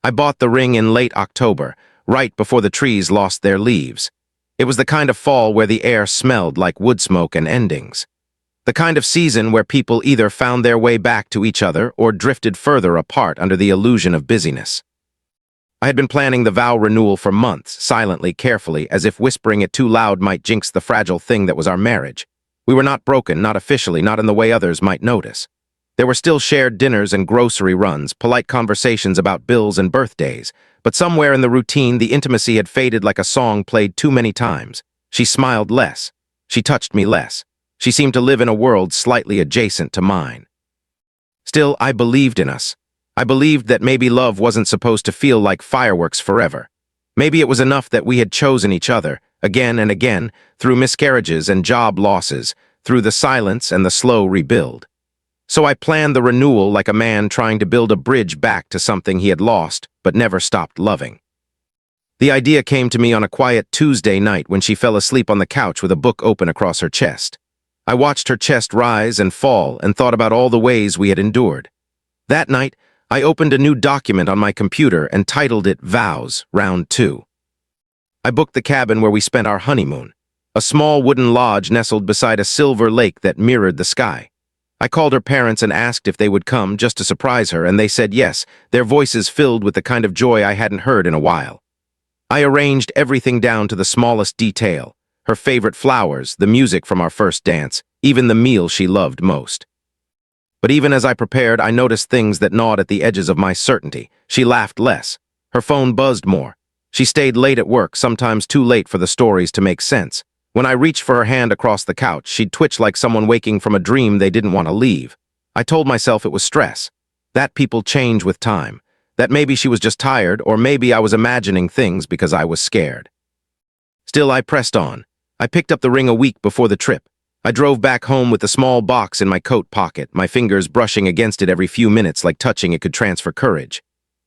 I bought the ring in late October, right before the trees lost their leaves. It was the kind of fall where the air smelled like wood smoke and endings. The kind of season where people either found their way back to each other or drifted further apart under the illusion of busyness. I had been planning the vow renewal for months, silently, carefully, as if whispering it too loud might jinx the fragile thing that was our marriage. We were not broken, not officially, not in the way others might notice. There were still shared dinners and grocery runs, polite conversations about bills and birthdays, but somewhere in the routine the intimacy had faded like a song played too many times. She smiled less. She touched me less. She seemed to live in a world slightly adjacent to mine. Still, I believed in us. I believed that maybe love wasn't supposed to feel like fireworks forever. Maybe it was enough that we had chosen each other, again and again, through miscarriages and job losses, through the silence and the slow rebuild. So I planned the renewal like a man trying to build a bridge back to something he had lost but never stopped loving. The idea came to me on a quiet Tuesday night when she fell asleep on the couch with a book open across her chest. I watched her chest rise and fall and thought about all the ways we had endured. That night, I opened a new document on my computer and titled it Vows, Round 2. I booked the cabin where we spent our honeymoon, a small wooden lodge nestled beside a silver lake that mirrored the sky. I called her parents and asked if they would come just to surprise her, and they said yes, their voices filled with the kind of joy I hadn't heard in a while. I arranged everything down to the smallest detail, her favorite flowers, the music from our first dance, even the meal she loved most. But even as I prepared, I noticed things that gnawed at the edges of my certainty. She laughed less. Her phone buzzed more. She stayed late at work, sometimes too late for the stories to make sense. When I reached for her hand across the couch, she'd twitch like someone waking from a dream they didn't want to leave. I told myself it was stress. That people change with time. That maybe she was just tired, or maybe I was imagining things because I was scared. Still, I pressed on. I picked up the ring a week before the trip. I drove back home with the small box in my coat pocket, my fingers brushing against it every few minutes like touching it could transfer courage.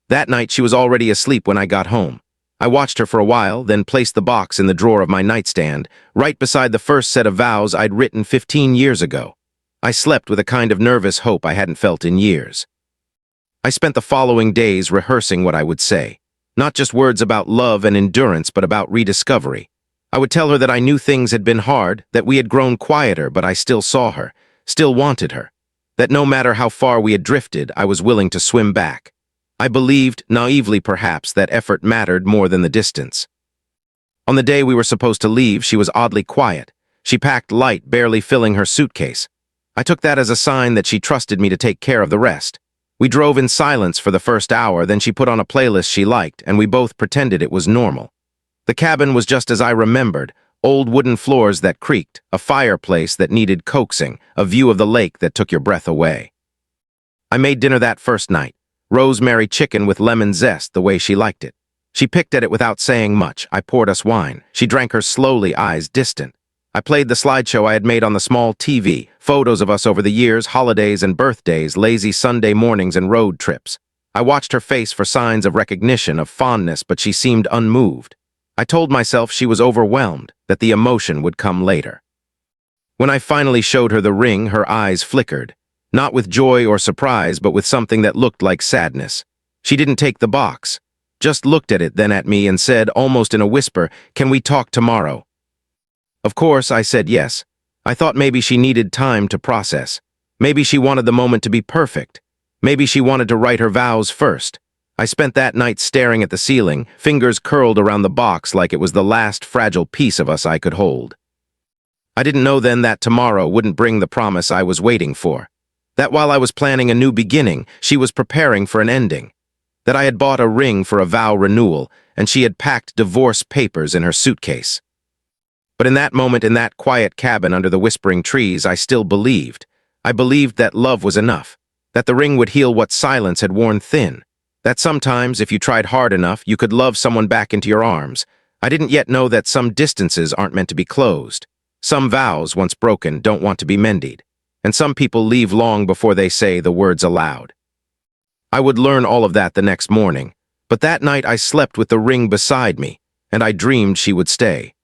That night, she was already asleep when I got home. I watched her for a while, then placed the box in the drawer of my nightstand, right beside the first set of vows I'd written 15 years ago. I slept with a kind of nervous hope I hadn't felt in years. I spent the following days rehearsing what I would say. Not just words about love and endurance, but about rediscovery. I would tell her that I knew things had been hard, that we had grown quieter, but I still saw her, still wanted her. That no matter how far we had drifted, I was willing to swim back. I believed, naively perhaps, that effort mattered more than the distance. On the day we were supposed to leave, she was oddly quiet. She packed light, barely filling her suitcase. I took that as a sign that she trusted me to take care of the rest. We drove in silence for the first hour, then she put on a playlist she liked, and we both pretended it was normal. The cabin was just as I remembered, old wooden floors that creaked, a fireplace that needed coaxing, a view of the lake that took your breath away. I made dinner that first night, rosemary chicken with lemon zest the way she liked it. She picked at it without saying much. I poured us wine. She drank hers slowly, eyes distant. I played the slideshow I had made on the small TV, photos of us over the years, holidays and birthdays, lazy Sunday mornings and road trips. I watched her face for signs of recognition, of fondness, but she seemed unmoved. I told myself she was overwhelmed, that the emotion would come later. When I finally showed her the ring, her eyes flickered, not with joy or surprise, but with something that looked like sadness. She didn't take the box, just looked at it, then at me, and said, almost in a whisper, "Can we talk tomorrow?" Of course, I said yes. I thought maybe she needed time to process. Maybe she wanted the moment to be perfect. Maybe she wanted to write her vows first. I spent that night staring at the ceiling, fingers curled around the box like it was the last fragile piece of us I could hold. I didn't know then that tomorrow wouldn't bring the promise I was waiting for. That while I was planning a new beginning, she was preparing for an ending. That I had bought a ring for a vow renewal, and she had packed divorce papers in her suitcase. But in that moment, in that quiet cabin under the whispering trees, I still believed. I believed that love was enough, that the ring would heal what silence had worn thin. That sometimes, if you tried hard enough, you could love someone back into your arms. I didn't yet know that some distances aren't meant to be closed. Some vows, once broken, don't want to be mended. And some people leave long before they say the words aloud. I would learn all of that the next morning, but that night I slept with the ring beside me, and I dreamed she would stay.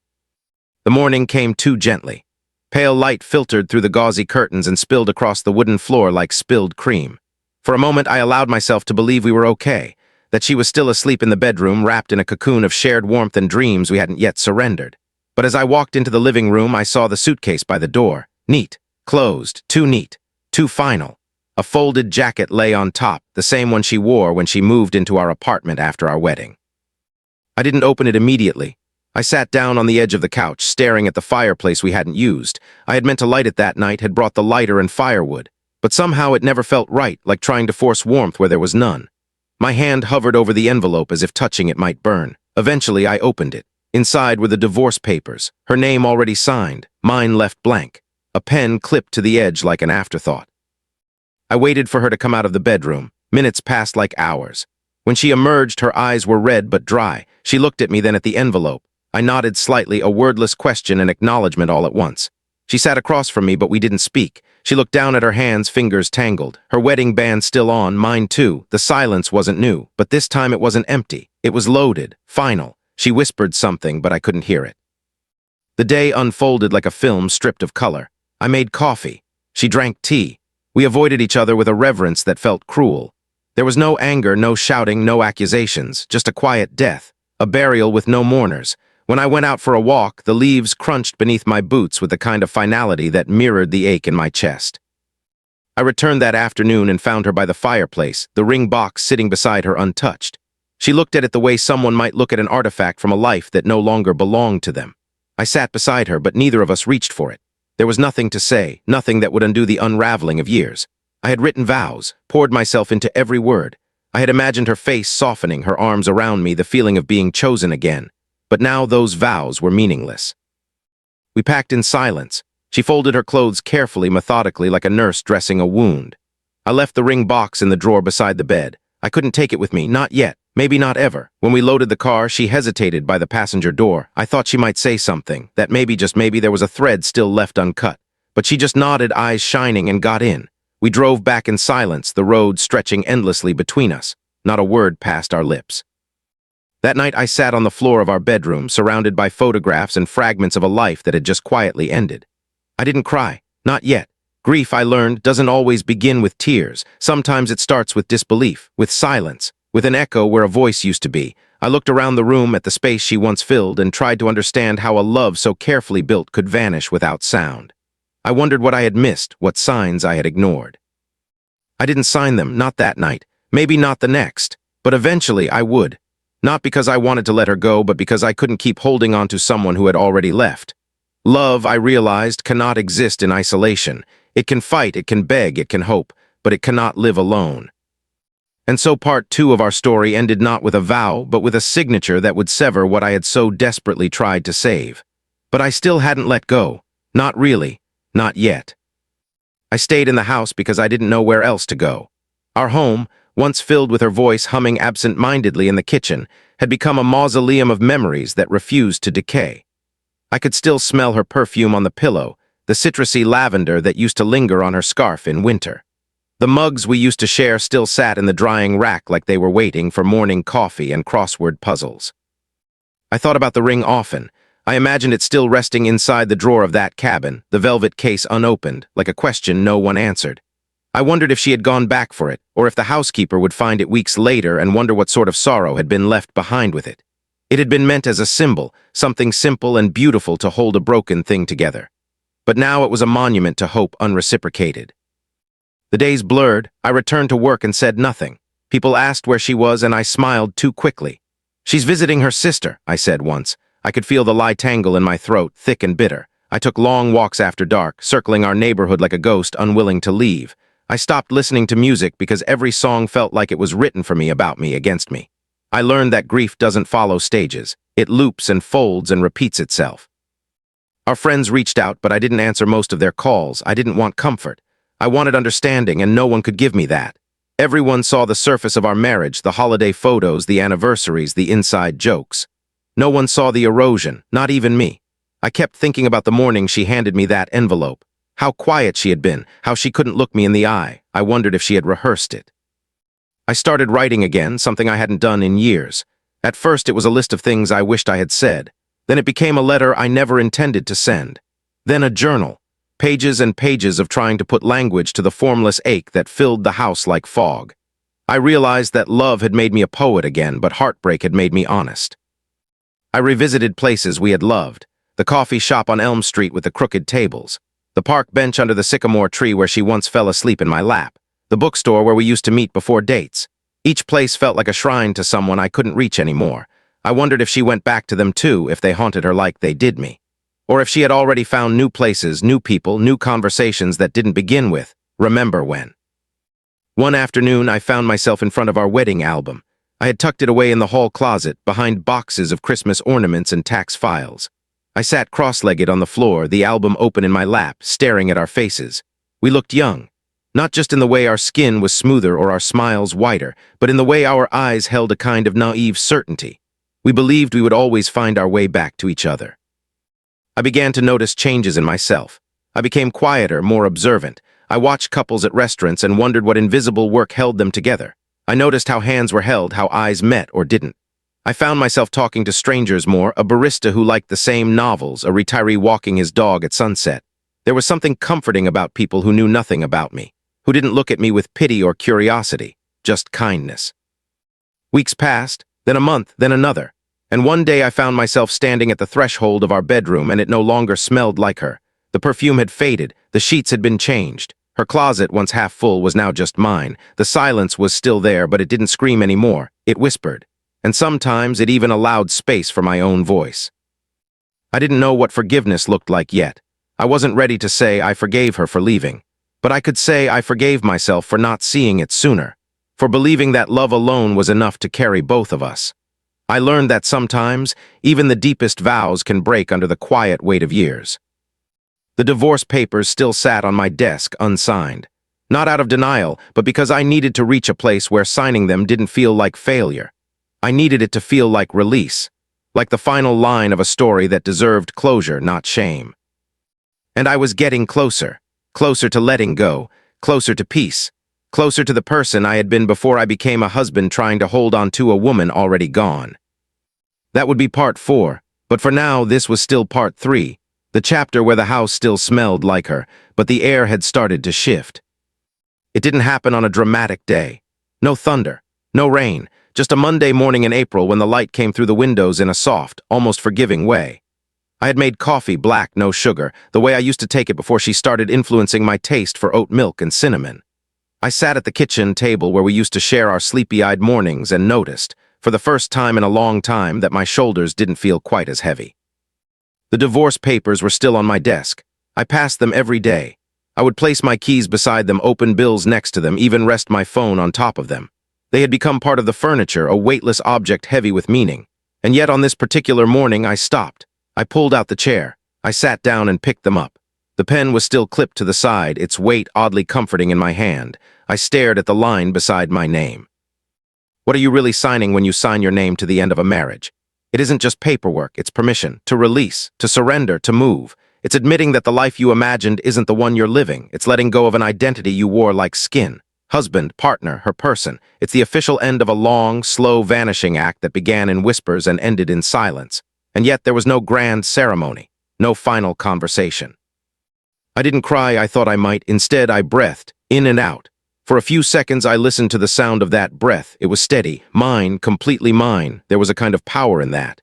The morning came too gently. Pale light filtered through the gauzy curtains and spilled across the wooden floor like spilled cream. For a moment, I allowed myself to believe we were okay, that she was still asleep in the bedroom, wrapped in a cocoon of shared warmth and dreams we hadn't yet surrendered. But as I walked into the living room, I saw the suitcase by the door. Neat, closed, too neat, too final. A folded jacket lay on top, the same one she wore when she moved into our apartment after our wedding. I didn't open it immediately. I sat down on the edge of the couch, staring at the fireplace we hadn't used. I had meant to light it that night, had brought the lighter and firewood, but somehow it never felt right, like trying to force warmth where there was none. My hand hovered over the envelope as if touching it might burn. Eventually, I opened it. Inside were the divorce papers, her name already signed, mine left blank, a pen clipped to the edge like an afterthought. I waited for her to come out of the bedroom. Minutes passed like hours. When she emerged, her eyes were red but dry. She looked at me, then at the envelope. I nodded slightly, a wordless question and acknowledgement all at once. She sat across from me, but we didn't speak. She looked down at her hands, fingers tangled. Her wedding band still on, mine too. The silence wasn't new, but this time it wasn't empty. It was loaded, final. She whispered something, but I couldn't hear it. The day unfolded like a film stripped of color. I made coffee. She drank tea. We avoided each other with a reverence that felt cruel. There was no anger, no shouting, no accusations, just a quiet death, a burial with no mourners. When I went out for a walk, the leaves crunched beneath my boots with the kind of finality that mirrored the ache in my chest. I returned that afternoon and found her by the fireplace, the ring box sitting beside her untouched. She looked at it the way someone might look at an artifact from a life that no longer belonged to them. I sat beside her, but neither of us reached for it. There was nothing to say, nothing that would undo the unraveling of years. I had written vows, poured myself into every word. I had imagined her face softening, her arms around me, the feeling of being chosen again. But now those vows were meaningless. We packed in silence. She folded her clothes carefully, methodically, like a nurse dressing a wound. I left the ring box in the drawer beside the bed. I couldn't take it with me, not yet, maybe not ever. When we loaded the car, she hesitated by the passenger door. I thought she might say something, that maybe, just maybe, there was a thread still left uncut. But she just nodded, eyes shining, and got in. We drove back in silence, the road stretching endlessly between us. Not a word passed our lips. That night I sat on the floor of our bedroom, surrounded by photographs and fragments of a life that had just quietly ended. I didn't cry, not yet. Grief, I learned, doesn't always begin with tears. Sometimes it starts with disbelief, with silence, with an echo where a voice used to be. I looked around the room at the space she once filled and tried to understand how a love so carefully built could vanish without sound. I wondered what I had missed, what signs I had ignored. I didn't sign them, not that night, maybe not the next, but eventually I would. Not because I wanted to let her go, but because I couldn't keep holding on to someone who had already left. Love, I realized, cannot exist in isolation. It can fight, it can beg, it can hope, but it cannot live alone. And so part 2 of our story ended not with a vow, but with a signature that would sever what I had so desperately tried to save. But I still hadn't let go. Not really. Not yet. I stayed in the house because I didn't know where else to go. Our home, once filled with her voice humming absent-mindedly in the kitchen, had become a mausoleum of memories that refused to decay. I could still smell her perfume on the pillow, the citrusy lavender that used to linger on her scarf in winter. The mugs we used to share still sat in the drying rack like they were waiting for morning coffee and crossword puzzles. I thought about the ring often. I imagined it still resting inside the drawer of that cabin, the velvet case unopened, like a question no one answered. I wondered if she had gone back for it, or if the housekeeper would find it weeks later and wonder what sort of sorrow had been left behind with it. It had been meant as a symbol, something simple and beautiful to hold a broken thing together. But now it was a monument to hope unreciprocated. The days blurred. I returned to work and said nothing. People asked where she was, and I smiled too quickly. "She's visiting her sister," I said once. I could feel the lie tangle in my throat, thick and bitter. I took long walks after dark, circling our neighborhood like a ghost, unwilling to leave. I stopped listening to music because every song felt like it was written for me, about me, against me. I learned that grief doesn't follow stages. It loops and folds and repeats itself. Our friends reached out, but I didn't answer most of their calls. I didn't want comfort. I wanted understanding, and no one could give me that. Everyone saw the surface of our marriage, the holiday photos, the anniversaries, the inside jokes. No one saw the erosion, not even me. I kept thinking about the morning she handed me that envelope. How quiet she had been, how she couldn't look me in the eye. I wondered if she had rehearsed it. I started writing again, something I hadn't done in years. At first it was a list of things I wished I had said. Then it became a letter I never intended to send. Then a journal. Pages and pages of trying to put language to the formless ache that filled the house like fog. I realized that love had made me a poet again, but heartbreak had made me honest. I revisited places we had loved, the coffee shop on Elm Street with the crooked tables, the park bench under the sycamore tree where she once fell asleep in my lap, the bookstore where we used to meet before dates. Each place felt like a shrine to someone I couldn't reach anymore. I wondered if she went back to them too, if they haunted her like they did me. Or if she had already found new places, new people, new conversations that didn't begin with, remember when. One afternoon, I found myself in front of our wedding album. I had tucked it away in the hall closet, behind boxes of Christmas ornaments and tax files. I sat cross-legged on the floor, the album open in my lap, staring at our faces. We looked young, not just in the way our skin was smoother or our smiles wider, but in the way our eyes held a kind of naive certainty. We believed we would always find our way back to each other. I began to notice changes in myself. I became quieter, more observant. I watched couples at restaurants and wondered what invisible work held them together. I noticed how hands were held, how eyes met or didn't. I found myself talking to strangers more, a barista who liked the same novels, a retiree walking his dog at sunset. There was something comforting about people who knew nothing about me, who didn't look at me with pity or curiosity, just kindness. Weeks passed, then a month, then another, and one day I found myself standing at the threshold of our bedroom and it no longer smelled like her. The perfume had faded, the sheets had been changed. Her closet, once half full, was now just mine. The silence was still there, but it didn't scream anymore. It whispered. And sometimes it even allowed space for my own voice. I didn't know what forgiveness looked like yet. I wasn't ready to say I forgave her for leaving. But I could say I forgave myself for not seeing it sooner, for believing that love alone was enough to carry both of us. I learned that sometimes, even the deepest vows can break under the quiet weight of years. The divorce papers still sat on my desk unsigned. Not out of denial, but because I needed to reach a place where signing them didn't feel like failure. I needed it to feel like release, like the final line of a story that deserved closure, not shame. And I was getting closer, closer to letting go, closer to peace, closer to the person I had been before I became a husband trying to hold on to a woman already gone. That would be part 4, but for now this was still part 3. The chapter where the house still smelled like her, but the air had started to shift. It didn't happen on a dramatic day. No thunder, no rain, just a Monday morning in April when the light came through the windows in a soft, almost forgiving way. I had made coffee black, no sugar, the way I used to take it before she started influencing my taste for oat milk and cinnamon. I sat at the kitchen table where we used to share our sleepy-eyed mornings and noticed, for the first time in a long time, that my shoulders didn't feel quite as heavy. The divorce papers were still on my desk. I passed them every day. I would place my keys beside them, open bills next to them, even rest my phone on top of them. They had become part of the furniture, a weightless object heavy with meaning. And yet on this particular morning I stopped. I pulled out the chair. I sat down and picked them up. The pen was still clipped to the side, its weight oddly comforting in my hand. I stared at the line beside my name. What are you really signing when you sign your name to the end of a marriage? It isn't just paperwork, it's permission to release, to surrender, to move. It's admitting that the life you imagined isn't the one you're living. It's letting go of an identity you wore like skin. Husband, partner, her person. It's the official end of a long, slow vanishing act that began in whispers and ended in silence. And yet there was no grand ceremony, no final conversation. I didn't cry I thought I might. Instead, I breathed, in and out. For a few seconds, I listened to the sound of that breath. It was steady, mine, completely mine. There was a kind of power in that.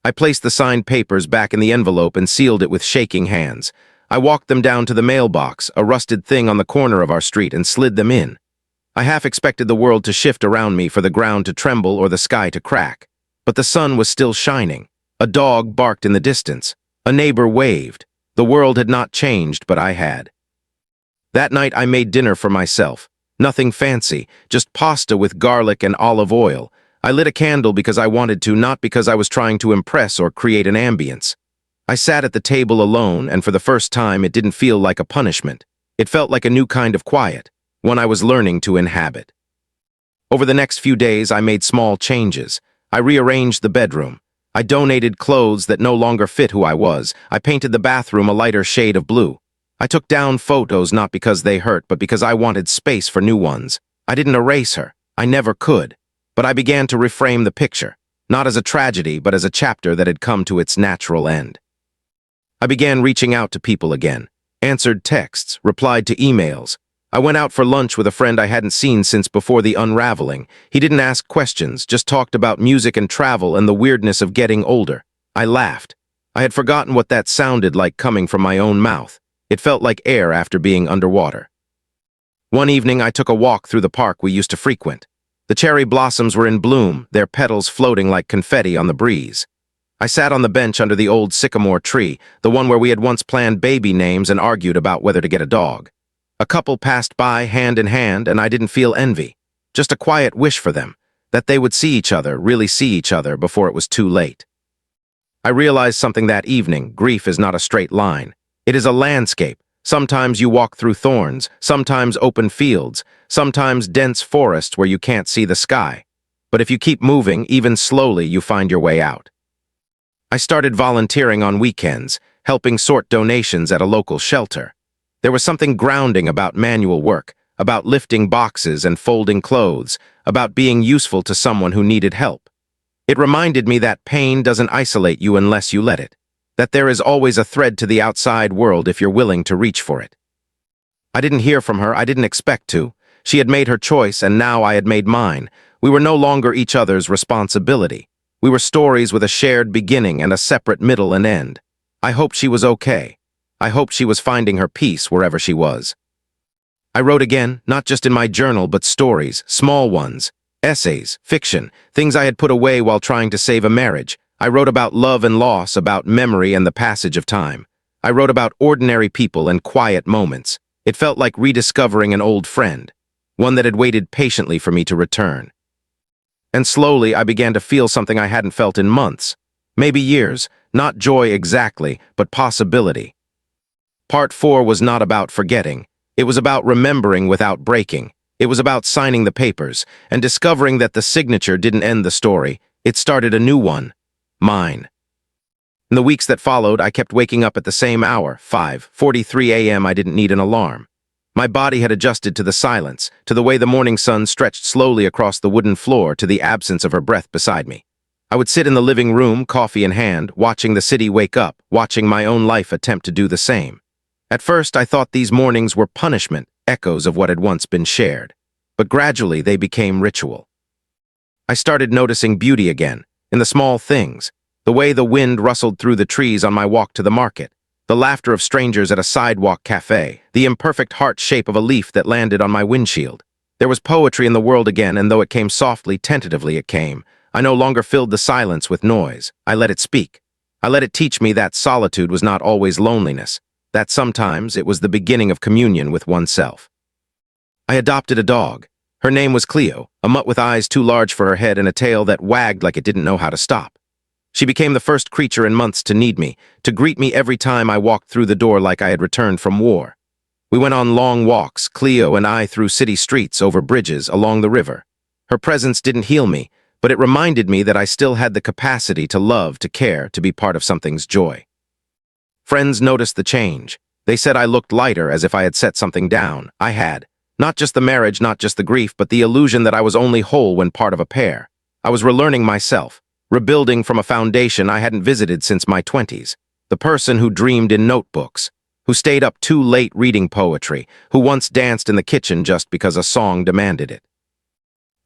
I placed the signed papers back in the envelope and sealed it with shaking hands. I walked them down to the mailbox, a rusted thing on the corner of our street, and slid them in. I half expected the world to shift around me, for the ground to tremble or the sky to crack. But the sun was still shining. A dog barked in the distance. A neighbor waved. The world had not changed, but I had. That night I made dinner for myself. Nothing fancy, just pasta with garlic and olive oil. I lit a candle because I wanted to, not because I was trying to impress or create an ambience. I sat at the table alone, and for the first time it didn't feel like a punishment. It felt like a new kind of quiet, one I was learning to inhabit. Over the next few days I made small changes. I rearranged the bedroom. I donated clothes that no longer fit who I was. I painted the bathroom a lighter shade of blue. I took down photos not because they hurt, but because I wanted space for new ones. I didn't erase her. I never could. But I began to reframe the picture, not as a tragedy, but as a chapter that had come to its natural end. I began reaching out to people again, answered texts, replied to emails. I went out for lunch with a friend I hadn't seen since before the unraveling. He didn't ask questions, just talked about music and travel and the weirdness of getting older. I laughed. I had forgotten what that sounded like coming from my own mouth. It felt like air after being underwater. One evening, I took a walk through the park we used to frequent. The cherry blossoms were in bloom, their petals floating like confetti on the breeze. I sat on the bench under the old sycamore tree, the one where we had once planned baby names and argued about whether to get a dog. A couple passed by hand in hand, and I didn't feel envy. Just a quiet wish for them, that they would see each other, really see each other, before it was too late. I realized something that evening. Grief is not a straight line. It is a landscape. Sometimes you walk through thorns, sometimes open fields, sometimes dense forests where you can't see the sky. But if you keep moving, even slowly, you find your way out. I started volunteering on weekends, helping sort donations at a local shelter. There was something grounding about manual work, about lifting boxes and folding clothes, about being useful to someone who needed help. It reminded me that pain doesn't isolate you unless you let it, that there is always a thread to the outside world if you're willing to reach for it. I didn't hear from her. I didn't expect to. She had made her choice, and now I had made mine. We were no longer each other's responsibility. We were stories with a shared beginning and a separate middle and end. I hoped she was okay. I hoped she was finding her peace wherever she was. I wrote again, not just in my journal, but stories, small ones, essays, fiction, things I had put away while trying to save a marriage. I wrote about love and loss, about memory and the passage of time. I wrote about ordinary people and quiet moments. It felt like rediscovering an old friend, one that had waited patiently for me to return. And slowly I began to feel something I hadn't felt in months, maybe years, not joy exactly, but possibility. Part 4 was not about forgetting. It was about remembering without breaking. It was about signing the papers and discovering that the signature didn't end the story. It started a new one, mine. In the weeks that followed, I kept waking up at the same hour, 5:43 a.m. I didn't need an alarm. My body had adjusted to the silence, to the way the morning sun stretched slowly across the wooden floor, to the absence of her breath beside me. I would sit in the living room, coffee in hand, watching the city wake up, watching my own life attempt to do the same. At first, I thought these mornings were punishment, echoes of what had once been shared. But gradually, they became ritual. I started noticing beauty again, in the small things, the way the wind rustled through the trees on my walk to the market, the laughter of strangers at a sidewalk cafe, the imperfect heart shape of a leaf that landed on my windshield. There was poetry in the world again, and though it came softly, tentatively it came. I no longer filled the silence with noise. I let it speak. I let it teach me that solitude was not always loneliness, that sometimes it was the beginning of communion with oneself. I adopted a dog. Her name was Cleo, a mutt with eyes too large for her head and a tail that wagged like it didn't know how to stop. She became the first creature in months to need me, to greet me every time I walked through the door like I had returned from war. We went on long walks, Cleo and I, through city streets, over bridges, along the river. Her presence didn't heal me, but it reminded me that I still had the capacity to love, to care, to be part of something's joy. Friends noticed the change. They said I looked lighter, as if I had set something down. I had. Not just the marriage, not just the grief, but the illusion that I was only whole when part of a pair. I was relearning myself, rebuilding from a foundation I hadn't visited since my 20s. The person who dreamed in notebooks, who stayed up too late reading poetry, who once danced in the kitchen just because a song demanded it.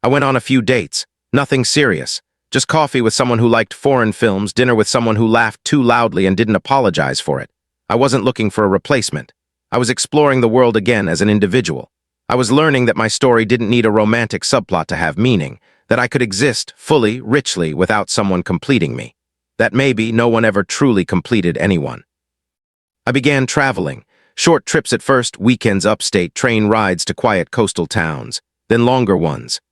I went on a few dates, nothing serious, just coffee with someone who liked foreign films, dinner with someone who laughed too loudly and didn't apologize for it. I wasn't looking for a replacement. I was exploring the world again as an individual. I was learning that my story didn't need a romantic subplot to have meaning, that I could exist fully, richly, without someone completing me, that maybe no one ever truly completed anyone. I began traveling, short trips at first, weekends upstate, train rides to quiet coastal towns, then longer ones.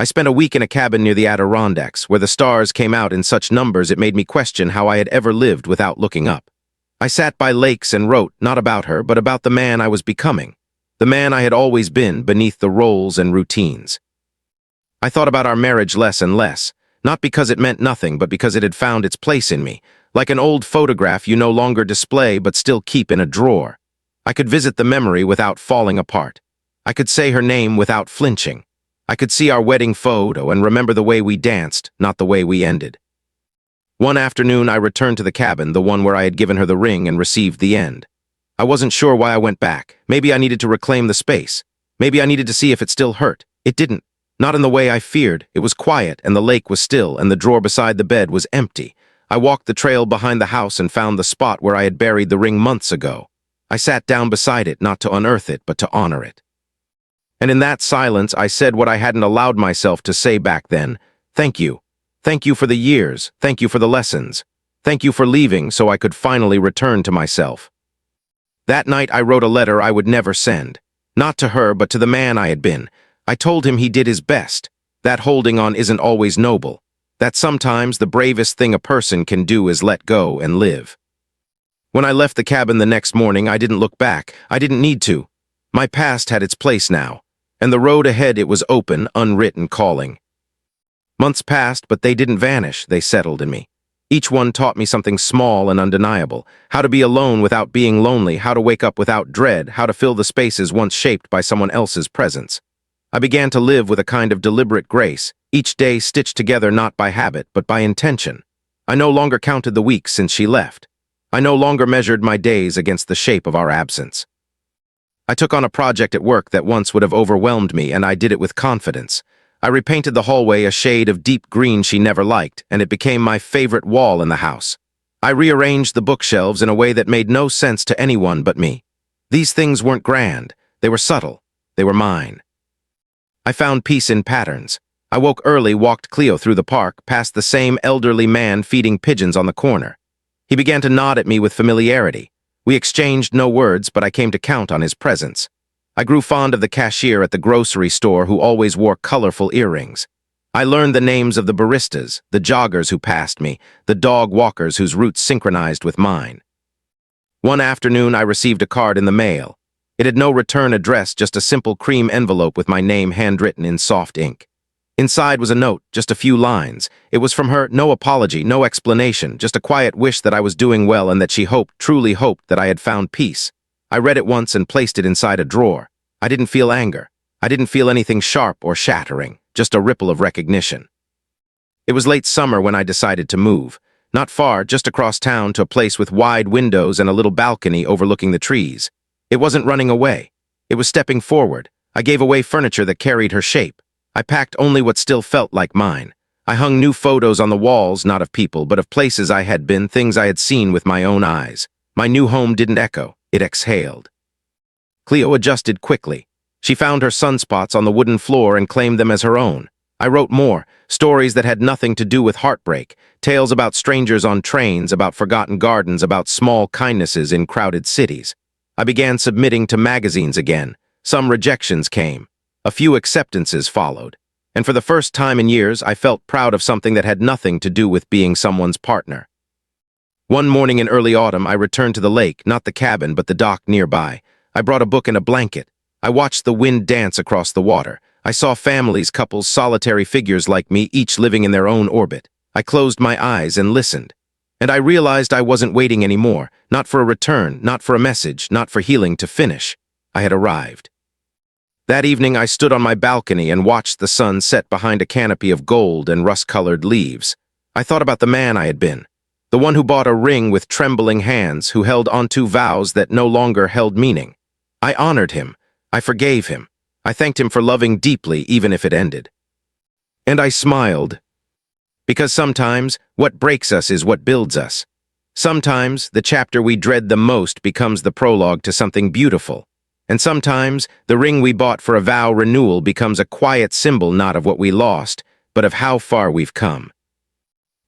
I spent a week in a cabin near the Adirondacks, where the stars came out in such numbers it made me question how I had ever lived without looking up. I sat by lakes and wrote, not about her, but about the man I was becoming, the man I had always been beneath the roles and routines. I thought about our marriage less and less, not because it meant nothing, but because it had found its place in me, like an old photograph you no longer display but still keep in a drawer. I could visit the memory without falling apart. I could say her name without flinching. I could see our wedding photo and remember the way we danced, not the way we ended. One afternoon, I returned to the cabin, the one where I had given her the ring and received the end. I wasn't sure why I went back. Maybe I needed to reclaim the space. Maybe I needed to see if it still hurt. It didn't. Not in the way I feared. It was quiet, and the lake was still, and the drawer beside the bed was empty. I walked the trail behind the house and found the spot where I had buried the ring months ago. I sat down beside it, not to unearth it, but to honor it. And in that silence, I said what I hadn't allowed myself to say back then. Thank you. Thank you for the years. Thank you for the lessons. Thank you for leaving so I could finally return to myself. That night, I wrote a letter I would never send. Not to her, but to the man I had been. I told him he did his best. That holding on isn't always noble. That sometimes the bravest thing a person can do is let go and live. When I left the cabin the next morning, I didn't look back. I didn't need to. My past had its place now, and the road ahead it was open, unwritten calling. Months passed, but they didn't vanish. They settled in me. Each one taught me something small and undeniable. How to be alone without being lonely, how to wake up without dread, how to fill the spaces once shaped by someone else's presence. I began to live with a kind of deliberate grace, each day stitched together not by habit, but by intention. I no longer counted the weeks since she left. I no longer measured my days against the shape of our absence. I took on a project at work that once would have overwhelmed me, and I did it with confidence. I repainted the hallway a shade of deep green she never liked, and it became my favorite wall in the house. I rearranged the bookshelves in a way that made no sense to anyone but me. These things weren't grand. They were subtle. They were mine. I found peace in patterns. I woke early, walked Cleo through the park, past the same elderly man feeding pigeons on the corner. He began to nod at me with familiarity. We exchanged no words, but I came to count on his presence. I grew fond of the cashier at the grocery store who always wore colorful earrings. I learned the names of the baristas, the joggers who passed me, the dog walkers whose routes synchronized with mine. One afternoon, I received a card in the mail. It had no return address, just a simple cream envelope with my name handwritten in soft ink. Inside was a note, just a few lines. It was from her, no apology, no explanation, just a quiet wish that I was doing well and that she hoped, truly hoped, that I had found peace. I read it once and placed it inside a drawer. I didn't feel anger. I didn't feel anything sharp or shattering, just a ripple of recognition. It was late summer when I decided to move. Not far, just across town to a place with wide windows and a little balcony overlooking the trees. It wasn't running away. It was stepping forward. I gave away furniture that carried her shape. I packed only what still felt like mine. I hung new photos on the walls, not of people, but of places I had been, things I had seen with my own eyes. My new home didn't echo. It exhaled. Cleo adjusted quickly. She found her sunspots on the wooden floor and claimed them as her own. I wrote more, stories that had nothing to do with heartbreak, tales about strangers on trains, about forgotten gardens, about small kindnesses in crowded cities. I began submitting to magazines again. Some rejections came. A few acceptances followed. And for the first time in years, I felt proud of something that had nothing to do with being someone's partner. One morning in early autumn, I returned to the lake, not the cabin, but the dock nearby. I brought a book and a blanket. I watched the wind dance across the water. I saw families, couples, solitary figures like me, each living in their own orbit. I closed my eyes and listened. And I realized I wasn't waiting anymore, not for a return, not for a message, not for healing to finish. I had arrived. That evening, I stood on my balcony and watched the sun set behind a canopy of gold and rust-colored leaves. I thought about the man I had been, the one who bought a ring with trembling hands, who held onto vows that no longer held meaning. I honored him. I forgave him. I thanked him for loving deeply, even if it ended. And I smiled. Because sometimes, what breaks us is what builds us. Sometimes, the chapter we dread the most becomes the prologue to something beautiful. And sometimes, the ring we bought for a vow renewal becomes a quiet symbol not of what we lost, but of how far we've come.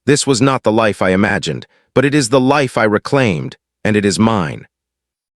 This was not the life I imagined, but it is the life I reclaimed, and it is mine.